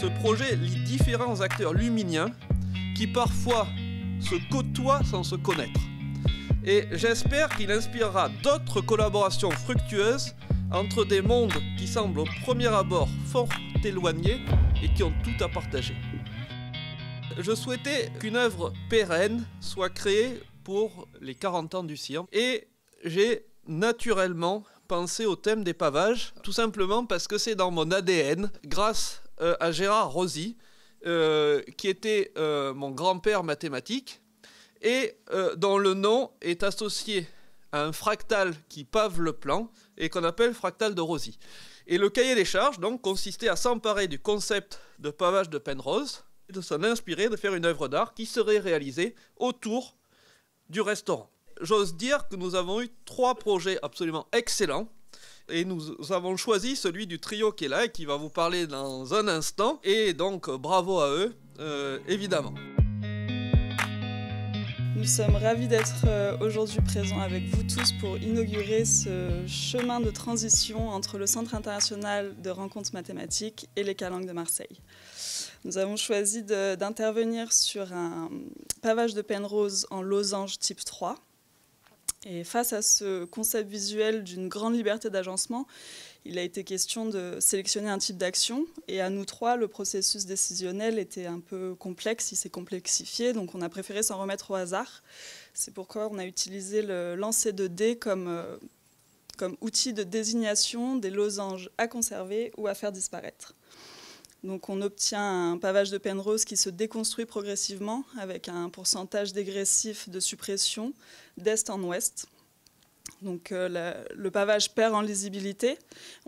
Ce projet lie différents acteurs luminiens qui parfois se côtoient sans se connaître. Et j'espère qu'il inspirera d'autres collaborations fructueuses entre des mondes qui semblent au premier abord fort éloignés et qui ont tout à partager. Je souhaitais qu'une œuvre pérenne soit créée pour les 40 ans du CIRM et j'ai naturellement pensé au thème des pavages, tout simplement parce que c'est dans mon ADN, grâce à Gérard Rosy, qui était mon grand-père mathématique, et dont le nom est associé à un fractal qui pave le plan et qu'on appelle fractal de Rosy. Et le cahier des charges donc consistait à s'emparer du concept de pavage de Penrose et de s'en inspirer, de faire une œuvre d'art qui serait réalisée autour du restaurant. J'ose dire que nous avons eu 3 projets absolument excellents et nous avons choisi celui du trio qui est là et qui va vous parler dans un instant. Et donc bravo à eux, évidemment. Nous sommes ravis d'être aujourd'hui présents avec vous tous pour inaugurer ce chemin de transition entre le Centre international de rencontres mathématiques et les Calanques de Marseille. Nous avons choisi d'intervenir sur un pavage de Penrose en losange type 3. Et face à ce concept visuel d'une grande liberté d'agencement, il a été question de sélectionner un type d'action. Et à nous 3, le processus décisionnel était un peu complexe, il s'est complexifié, donc on a préféré s'en remettre au hasard. C'est pourquoi on a utilisé le lancer de dés comme outil de désignation des losanges à conserver ou à faire disparaître. Donc on obtient un pavage de Penrose qui se déconstruit progressivement avec un pourcentage dégressif de suppression d'est en ouest. Donc le pavage perd en lisibilité.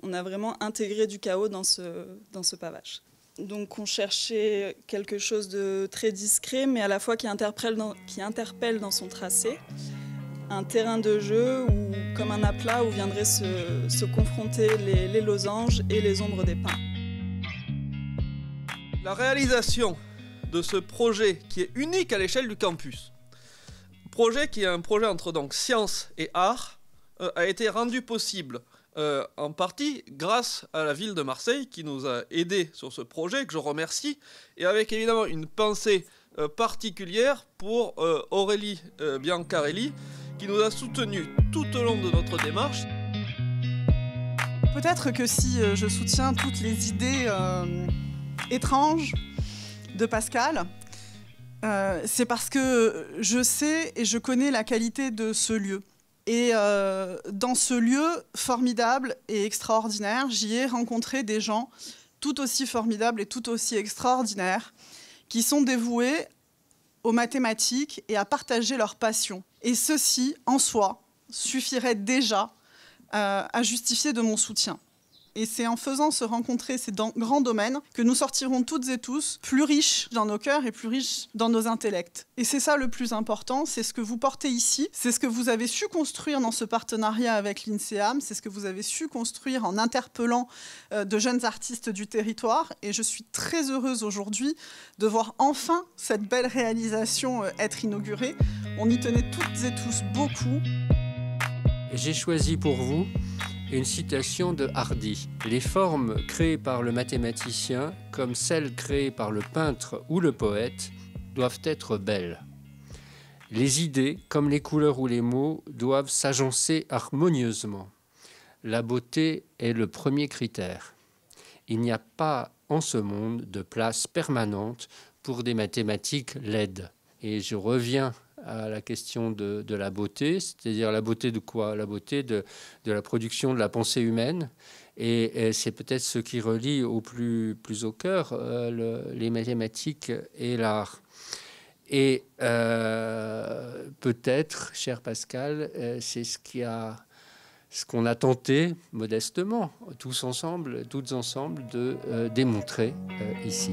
On a vraiment intégré du chaos dans ce pavage. Donc on cherchait quelque chose de très discret, mais à la fois qui interpelle dans son tracé. Un terrain de jeu ou comme un aplat où viendraient se confronter les losanges et les ombres des pins. La réalisation de ce projet qui est unique à l'échelle du campus, projet qui est un projet entre donc science et art, a été rendu possible en partie grâce à la ville de Marseille qui nous a aidés sur ce projet, que je remercie, et avec évidemment une pensée particulière pour Aurélie Biancarelli qui nous a soutenus tout au long de notre démarche. Peut-être que si je soutiens toutes les idées étranges de Pascal, c'est parce que je sais et je connais la qualité de ce lieu. Et dans ce lieu formidable et extraordinaire, j'y ai rencontré des gens tout aussi formidables et tout aussi extraordinaires qui sont dévoués aux mathématiques et à partager leur passion. Et ceci, en soi, suffirait déjà à justifier de mon soutien. Et c'est en faisant se rencontrer ces grands domaines que nous sortirons toutes et tous plus riches dans nos cœurs et plus riches dans nos intellects. Et c'est ça le plus important, c'est ce que vous portez ici, c'est ce que vous avez su construire dans ce partenariat avec l'INSEAM, c'est ce que vous avez su construire en interpellant de jeunes artistes du territoire. Et je suis très heureuse aujourd'hui de voir enfin cette belle réalisation être inaugurée. On y tenait toutes et tous beaucoup. J'ai choisi pour vous une citation de Hardy. Les formes créées par le mathématicien, comme celles créées par le peintre ou le poète, doivent être belles. Les idées, comme les couleurs ou les mots, doivent s'agencer harmonieusement. La beauté est le premier critère. Il n'y a pas en ce monde de place permanente pour des mathématiques laides. Et je reviens à la question de la beauté, c'est-à-dire la beauté de quoi? La beauté de la production de la pensée humaine. Et c'est peut-être ce qui relie plus au cœur les mathématiques et l'art. Et peut-être, cher Pascal, c'est ce qu'on a tenté modestement, tous ensemble, toutes ensemble, de démontrer ici.